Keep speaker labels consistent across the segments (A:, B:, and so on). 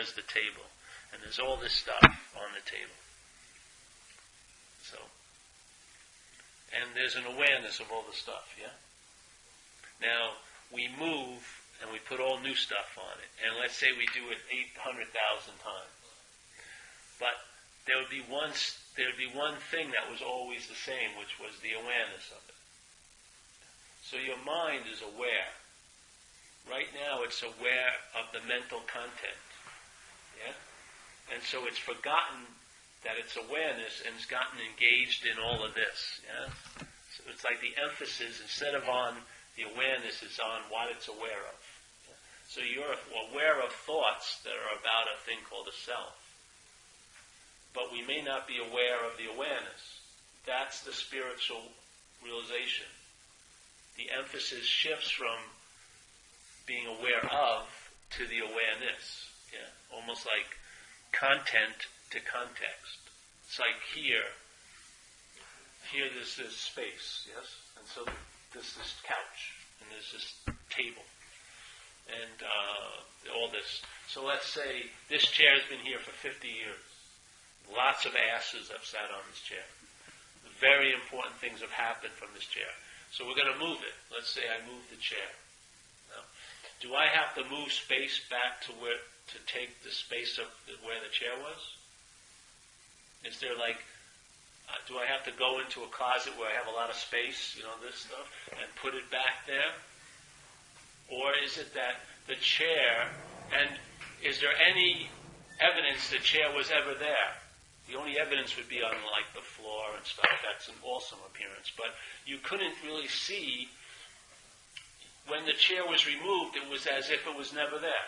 A: there's the table. And there's all this stuff on the table. So, and there's an awareness of all the stuff, yeah? Now, we move and we put all new stuff on it. And let's say we do it 800,000 times. But there would be one thing that was always the same, which was the awareness of it. So your mind is aware. Right now it's aware of the mental content. Yeah? And so it's forgotten that it's awareness and it's gotten engaged in all of this. Yeah? So it's like the emphasis, instead of on the awareness, is on what it's aware of. Yeah? So you're aware of thoughts that are about a thing called a self. But we may not be aware of the awareness. That's the spiritual realization. The emphasis shifts from being aware of to the awareness. Yeah? Almost like content to context. It's like here there's this space, yes? And so there's this couch, and there's this table, and all this. So let's say this chair has been here for 50 years. Lots of asses have sat on this chair. Very important things have happened from this chair. So we're going to move it. Let's say I move the chair. Now, do I have to move space back to take the space of where the chair was? Is there do I have to go into a closet where I have a lot of space, this stuff, and put it back there? Or is it that the chair, and is there any evidence the chair was ever there? The only evidence would be on the floor and stuff. That's an awesome appearance. But you couldn't really see, when the chair was removed, it was as if it was never there.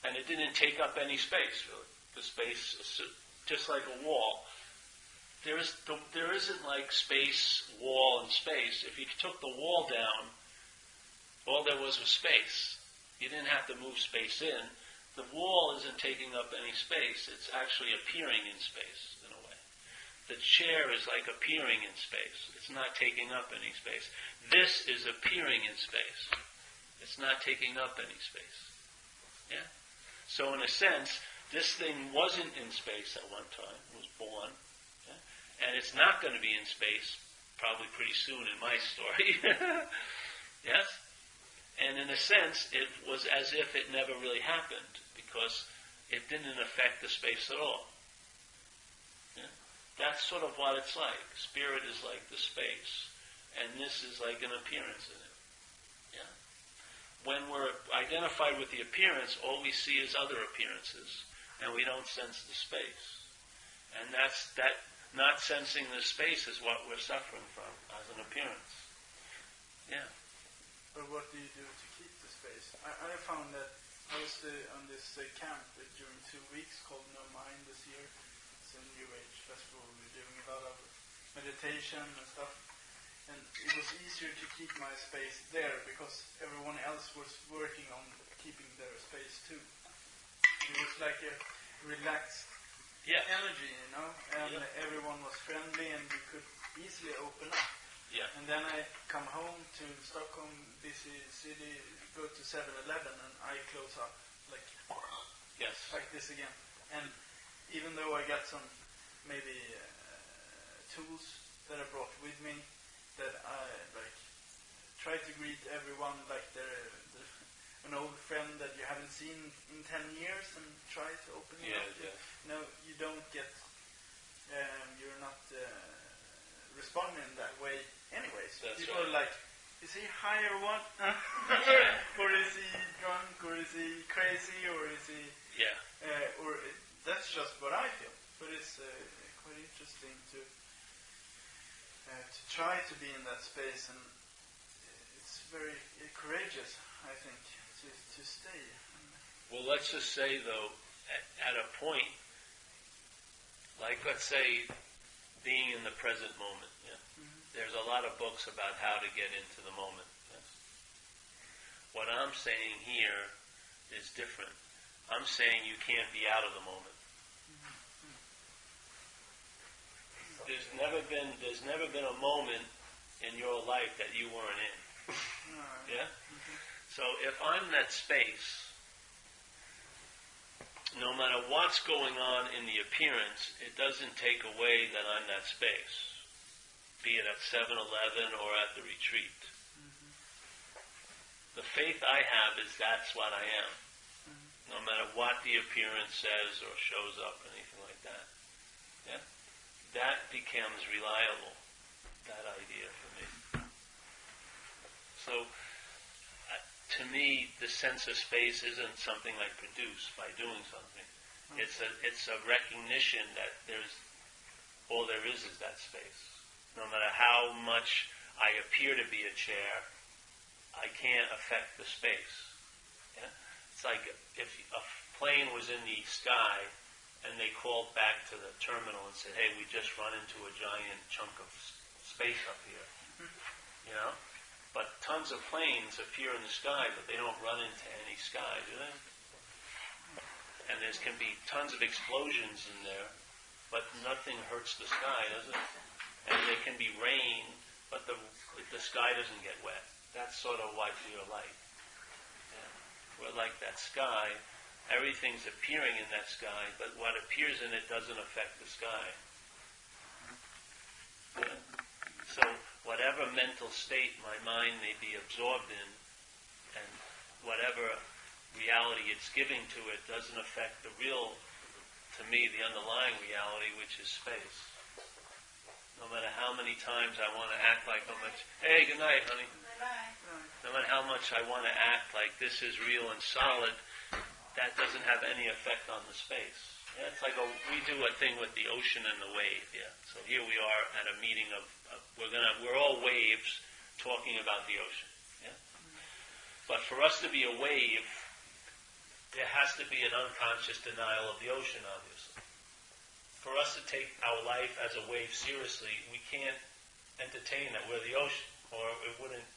A: And it didn't take up any space, really. The space, just like a wall. There isn't like space, wall, and space. If you took the wall down, all there was space. You didn't have to move space in. The wall isn't taking up any space. It's actually appearing in space, in a way. The chair is like appearing in space. It's not taking up any space. This is appearing in space. It's not taking up any space. Yeah? So in a sense, this thing wasn't in space at one time. It was born. Yeah? And it's not going to be in space probably pretty soon in my story. Yes? And in a sense, it was as if it never really happened, because it didn't affect the space at all. Yeah? That's sort of what it's like. Spirit is like the space, and this is like an appearance in it. Yeah? When we're identified with the appearance, all we see is other appearances, and we don't sense the space. And that not sensing the space is what we're suffering from as an appearance. Yeah.
B: But what do you do to keep the space? I found that I was on this camp during 2 weeks called No Mind this year. It's a New Age festival. We're doing a lot of meditation and stuff. And it was easier to keep my space there because everyone else was working on keeping their space too. It was like a relaxed energy, and everyone was friendly and you could easily open up.
A: Yeah.
B: And then I come home to Stockholm, busy city, go to 7-Eleven, and I close up like this again. And even though I got some maybe tools that I brought with me, that I try to greet everyone like they're an old friend that you haven't seen in 10 years, and try to open it up.
A: Yeah.
B: No, you don't get. You're not responding in that way. Anyways,
A: that's
B: people
A: right.
B: are like, is he high or what? Or is he drunk? Or is he crazy? Or is he...
A: Yeah.
B: That's just what I feel. But it's quite interesting to try to be in that space, and it's very courageous, I think, to stay.
A: Well, let's just say, though, at a point, like let's say being in the present moment, there's a lot of books about how to get into the moment. Yes? What I'm saying here is different. I'm saying you can't be out of the moment. There's never been a moment in your life that you weren't in. Yeah? So if I'm in that space, no matter what's going on in the appearance, it doesn't take away that I'm that space, be it at 7-Eleven or at the retreat. The faith I have is that's what I am, no matter what the appearance says or shows up, anything like that. Yeah? That becomes reliable, that idea for me. So, to me, the sense of space isn't something like produced by doing something. It's a recognition that all there is that space. No matter how much I appear to be a chair, I can't affect the space. Yeah? It's like if a plane was in the sky and they called back to the terminal and said, "Hey, we just run into a giant chunk of space up here." You know? But tons of planes appear in the sky, but they don't run into any sky, do they? And there can be tons of explosions in there, but nothing hurts the sky, does it? And there can be rain, but the sky doesn't get wet. That's sort of what we are like. Yeah. We're like that sky. Everything's appearing in that sky, but what appears in it doesn't affect the sky. Yeah. So, whatever mental state my mind may be absorbed in, and whatever reality it's giving to it doesn't affect the real, to me, the underlying reality, which is space. No matter how many times I want to act like how much, hey, good night, honey. No matter how much I want to act like this is real and solid, that doesn't have any effect on the space. Yeah, it's like we do a thing with the ocean and the wave. Yeah. So here we are at a meeting we're all waves talking about the ocean. Yeah. But for us to be a wave, there has to be an unconscious denial of the ocean, obviously. For us to take our life as a wave seriously, we can't entertain that we're the ocean, or it wouldn't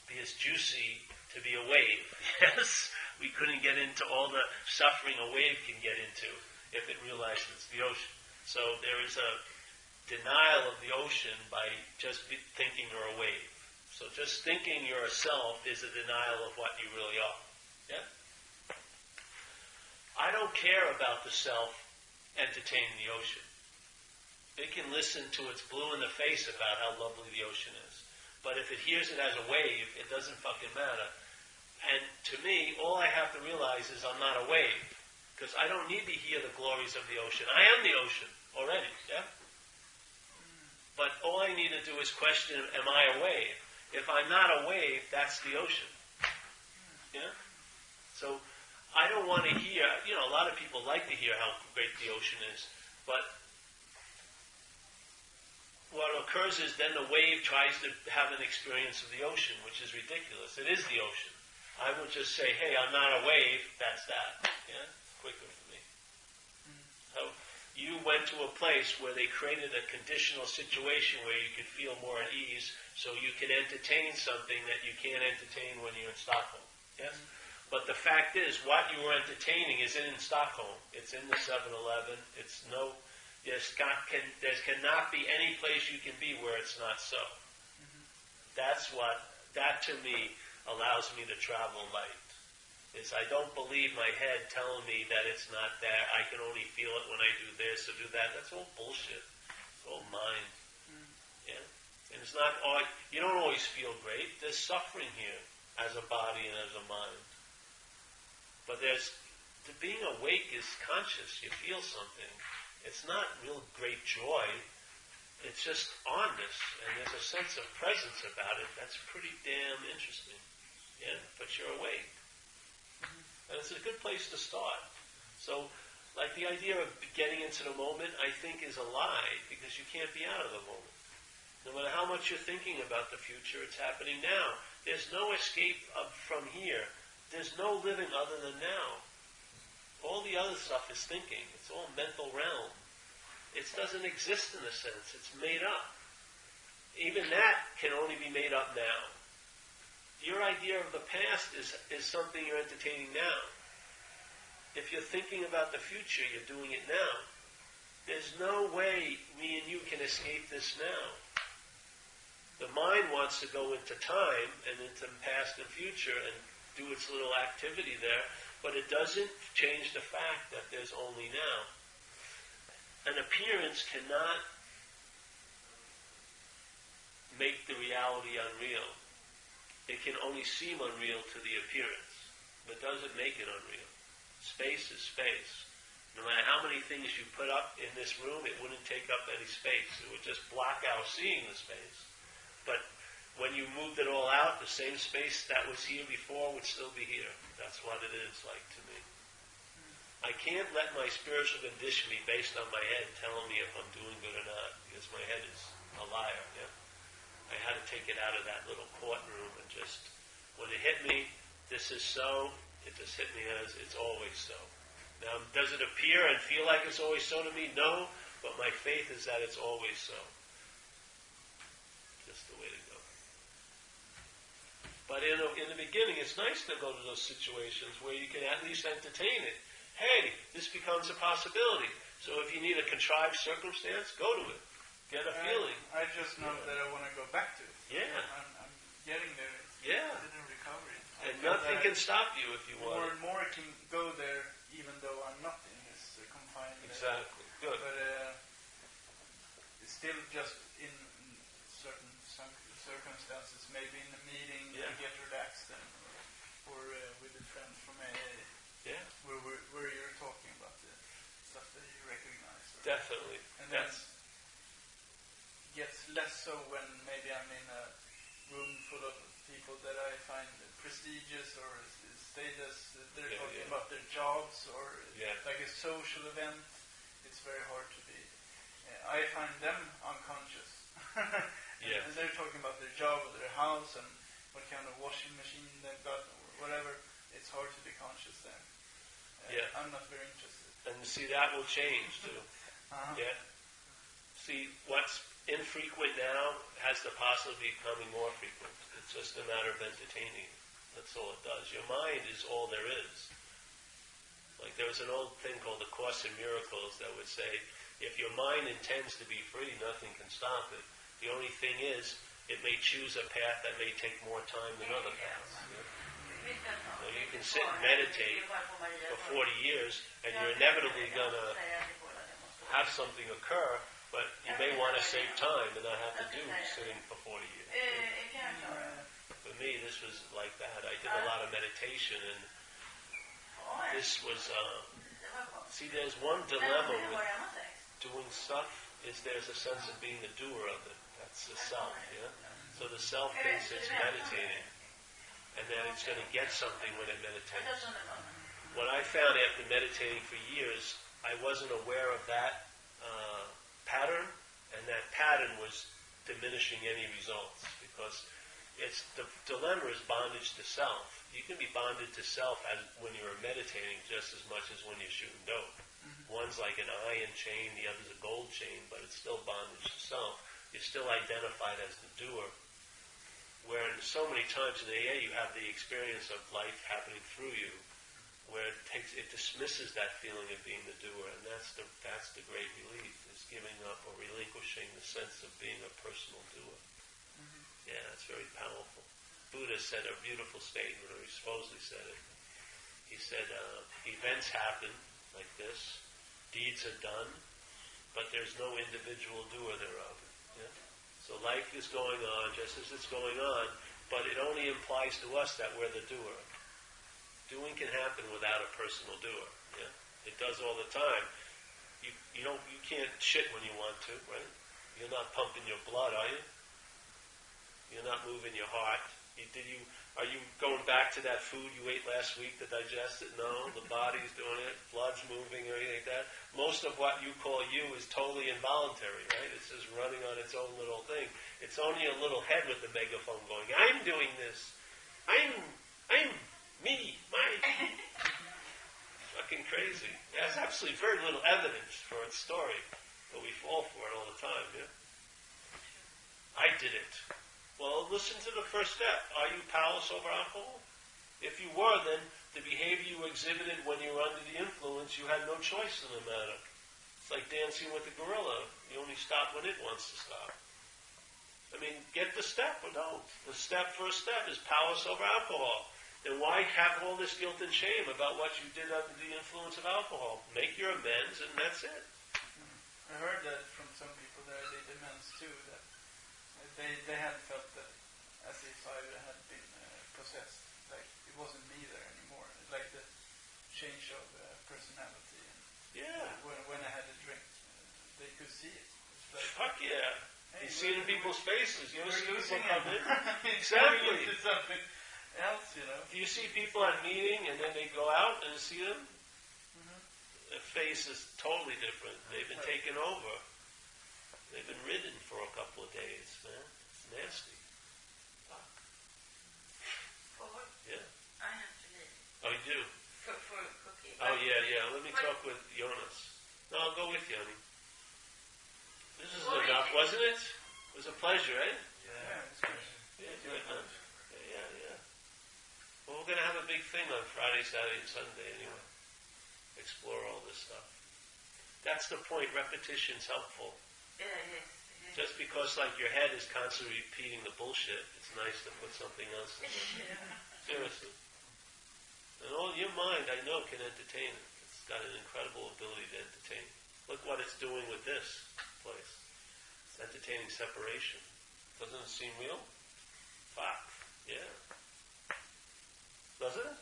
A: be as juicy to be a wave. Yes, we couldn't get into all the suffering a wave can get into if it realized it's the ocean. So there is a denial of the ocean by just thinking you're a wave. So just thinking you're a self is a denial of what you really are. Yeah? I don't care about the self entertaining the ocean. It can listen to its blue in the face about how lovely the ocean is. But if it hears it as a wave, it doesn't fucking matter. And to me, all I have to realize is I'm not a wave. Because I don't need to hear the glories of the ocean. I am the ocean already, yeah? But all I need to do is question, am I a wave? If I'm not a wave, that's the ocean. Yeah? So, I don't want to hear, a lot of people like to hear how great the ocean is, but what occurs is then the wave tries to have an experience of the ocean, which is ridiculous. It is the ocean. I would just say, hey, I'm not a wave, that's that. Yeah? Quicker for me. So you went to a place where they created a conditional situation where you could feel more at ease, so you could entertain something that you can't entertain when you're in Stockholm. Yes? But the fact is, what you were entertaining is in Stockholm. It's in the 7-Eleven. There cannot be any place you can be where it's not so. That to me allows me to travel light. I don't believe my head telling me that it's not there. I can only feel it when I do this or do that. That's all bullshit. It's all mind. Yeah? And it's not all, you don't always feel great. There's suffering here as a body and as a mind. But being awake is conscious. You feel something. It's not real great joy. It's just onness, and there's a sense of presence about it that's pretty damn interesting. Yeah, but you're awake. And it's a good place to start. So, like the idea of getting into the moment, I think is a lie, because you can't be out of the moment. No matter how much you're thinking about the future, it's happening now. There's no escape from here. There's no living other than now. All the other stuff is thinking. It's all mental realm. It doesn't exist in a sense. It's made up. Even that can only be made up now. Your idea of the past is something you're entertaining now. If you're thinking about the future, you're doing it now. There's no way me and you can escape this now. The mind wants to go into time and into past and future and do its little activity there, But it doesn't change the fact that there's only now. An appearance cannot make the reality unreal. It can only seem unreal to the appearance, but doesn't make it unreal. Space is space. No matter how many things you put up in this room, it wouldn't take up any space. It would just block out seeing the space. But when you moved it all out, the same space that was here before would still be here. That's what it is like to me. I can't let my spiritual condition be based on my head telling me if I'm doing good or not, because my head is a liar. Yeah? I had to take it out of that little courtroom and just, when it hit me, this is so, it just hit me as it's always so. Now, does it appear and feel like it's always so to me? No, but my faith is that it's always so. Just the way to go. But in the beginning, it's nice to go to those situations where you can at least entertain it. Hey, this becomes a possibility. So if you need a contrived circumstance, go to it. Get a feeling.
B: I just know that I want to go back to it.
A: Yeah.
B: I'm getting there.
A: Yeah.
B: It's in recovery.
A: And nothing can stop you if you want.
B: More and more I can go there even though I'm not in this confined.
A: Exactly. Good.
B: But it's still just in certain circumstances, maybe in a meeting, you get relaxed or with a friend from AA.
A: Yeah.
B: Where you're talking about the stuff that you recognize.
A: Definitely.
B: And then gets less so when maybe I'm in a room full of people that I find prestigious or status. They're talking about their jobs or like a social event. It's very hard to be. I find them unconscious. And they're talking about their job or their house and what kind of washing machine they've got or whatever. It's hard to be conscious then. I'm not very interested.
A: And see, that will change too. Yeah. See, what's infrequent now has the possibility of becoming more frequent. It's just a matter of entertaining. That's all it does. Your mind is all there is. Like there was an old thing called the Course in Miracles that would say, if your mind intends to be free, nothing can stop it. The only thing is, it may choose a path that may take more time than other paths. So you can sit and meditate for 40 years, and you're inevitably going to have something occur, but you may want to save time and not have to do sitting for 40 years. For me, this was like that. I did a lot of meditation, and this was, see, there's one dilemma with doing stuff, is there's a sense of being the doer of it. That's the self, yeah? So the self thinks it's meditating, and then it's going to get something when it meditates. What I found after meditating for years, I wasn't aware of that pattern, and that pattern was diminishing any results, because it's the dilemma is bondage to self. You can be bonded to self as when you're meditating just as much as when you're shooting dope. One's like an iron chain, the other's a gold chain, but it's still bondage to self. You're still identified as the doer. Where so many times in AA you have the experience of life happening through you, where it dismisses that feeling of being the doer, and that's the great relief, is giving up or relinquishing the sense of being a personal doer. Yeah, it's very powerful. Buddha said a beautiful statement, or he supposedly said it. He said, events happen like this, deeds are done, but there's no individual doer thereof. Yeah? So life is going on just as it's going on, but it only implies to us that we're the doer. Doing can happen without a personal doer. Yeah? It does all the time. You can't shit when you want to, right? You're not pumping your blood, are you? You're not moving your heart. Are you going back to that food you ate last week to digest it? No, the body's doing it. Blood's moving or anything like that. Most of what you call you is totally involuntary, right? It's just running on its own little thing. It's only a little head with the megaphone going, I'm doing this. I'm me, mine. Fucking crazy. It has absolutely very little evidence for its story, but we fall for it all the time, yeah? I did it. Well, listen to the first step. Are you powerless over alcohol? If you were, then the behavior you exhibited when you were under the influence, you had no choice in the matter. It's like dancing with a gorilla. You only stop when it wants to stop. I mean, get the step or don't. The first step is powerless over alcohol. then why have all this guilt and shame about what you did under the influence of alcohol? Make your amends, and that's it.
B: I heard that from some people that did amends too, that they had felt that as if I had been possessed, like it wasn't me there anymore, like the change of personality. And
A: Yeah.
B: when I had a drink, they could see it. It's like,
A: Fuck yeah.
B: hey,
A: You see it in people's faces. You ever see people
B: losing
A: come
B: him.
A: in?
B: It's
A: Exactly.
B: going into something else, you know.
A: Do you see people at meeting and then they go out and see them? Their face is totally different. They've been taken over. They've been ridden for a couple of days, man. It's nasty. Fuck.
C: For
A: Yeah.
C: I have to leave.
A: Oh, you do?
C: For cooking.
A: Oh, yeah. Let me talk with Jonas. No, I'll go with you, honey. This is enough, wasn't it? It was a pleasure, eh?
B: Yeah, it's good.
A: Yeah, good, man. Yeah. Well, we're going to have a big thing on Friday, Saturday, and Sunday anyway. Explore all this stuff. That's the point. Repetition's helpful.
C: Yeah, yes.
A: Just because, like, your head is constantly repeating the bullshit, it's nice to put something else in there. Seriously. And all your mind, I know, can entertain it. It's got an incredible ability to entertain. Look what it's doing with this place. It's entertaining separation. Doesn't it seem real? Fuck. Yeah. Does it?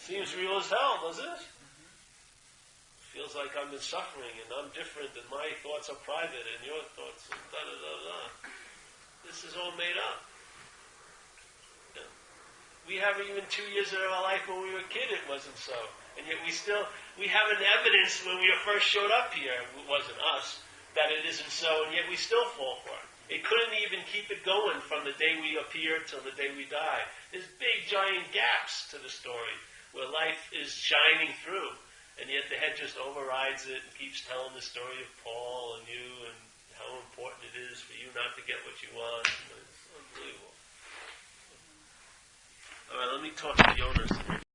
A: Seems real as hell, doesn't it? Feels like I'm in suffering and I'm different and my thoughts are private and your thoughts are da-da-da-da. This is all made up. Yeah. We have even 2 years of our life when we were a kid, it wasn't so. And yet we have an evidence when we first showed up here, it wasn't us, that it isn't so, and yet we still fall for it. It couldn't even keep it going from the day we appear till the day we die. There's big giant gaps to the story where life is shining through. And yet the head just overrides it and keeps telling the story of Paul and you and how important it is for you not to get what you want. It's unbelievable. All right, let me talk to Jonas.